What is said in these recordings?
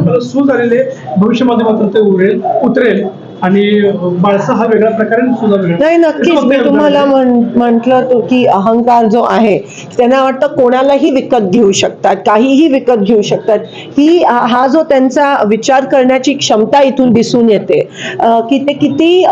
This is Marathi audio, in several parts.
भाजपला सूज आलेले भविष्यामध्ये मात्र ते उतरेल आणि बाळसा हा वेगळ्या प्रकारे सुद्धा नाही, नक्कीच मी तुम्हाला म्हटलं की अहंकार जो आहे त्यांना वाटतं कोणालाही विकत घेऊ शकतात, काहीही विकत घेऊ शकतात. हा जो त्यांचा विचार करण्याची क्षमता इथून दिसून येते की ते किती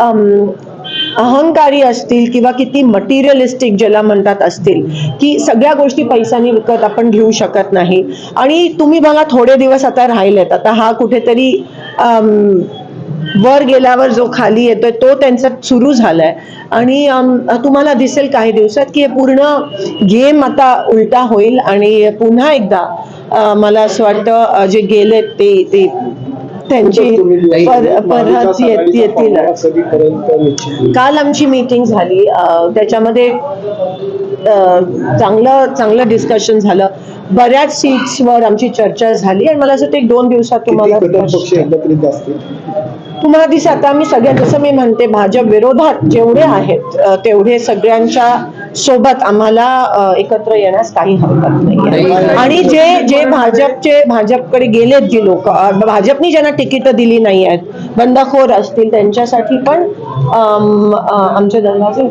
अहंकारी असतील किंवा किती मटेरियलिस्टिक ज्याला म्हणतात असतील की सगळ्या गोष्टी पैशाने विकत आपण घेऊ शकत नाही. आणि तुम्ही बघा थोडे दिवस आता राहिलेत, आता हा कुठेतरी वर गेल्यावर जो खाली येतोय तो त्यांचा सुरू झालाय आणि तुम्हाला दिसेल काही दिवसात की हे पूर्ण गेम आता उलटा होईल आणि पुन्हा एकदा मला असं वाटतं जे गेलेत ते त्यांची परत येतील. काल आमची मीटिंग झाली, त्याच्यामध्ये चांगलं डिस्कशन झालं. बऱ्याच सीट्सवर आमची चर्चा झाली आणि मला असं वाटतं 1-2 दिवसात तुम्हाला दिसत. आता आम्ही सगळ्या, जसं मी म्हणते, भाजप विरोधात जेवढे आहेत तेवढे सगळ्यांच्या सोबत आम्हाला एकत्र येण्यास काही हरकत नाही. आणि जे भाजपकडे गेलेत, जी लोक भाजपनी ज्यांना तिकीट दिली नाही आहेत, बंडखोर असतील, त्यांच्यासाठी पण आमचे दरवाजे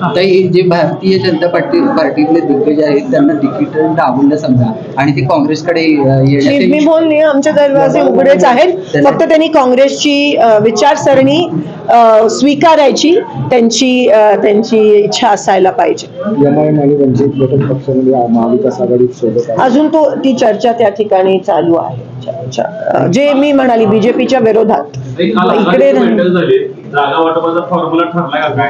आता हे जे भारतीय जनता पार्टीतले दिग्गज आहेत त्यांना तिकीट डावललं समजा आणि ते काँग्रेसकडे मी बोलली आमचे दरवाजे उघडेच आहेत. फक्त त्यांनी काँग्रेसची विचारसरणी स्वीकारायची त्यांची इच्छा असायला पाहिजे. अजून ती चर्चा त्या ठिकाणी चालू आहे. जे मी म्हणाली बीजेपीच्या विरोधात इकडे जागा वाटपाचा फॉर्म्युला ठरला का काय?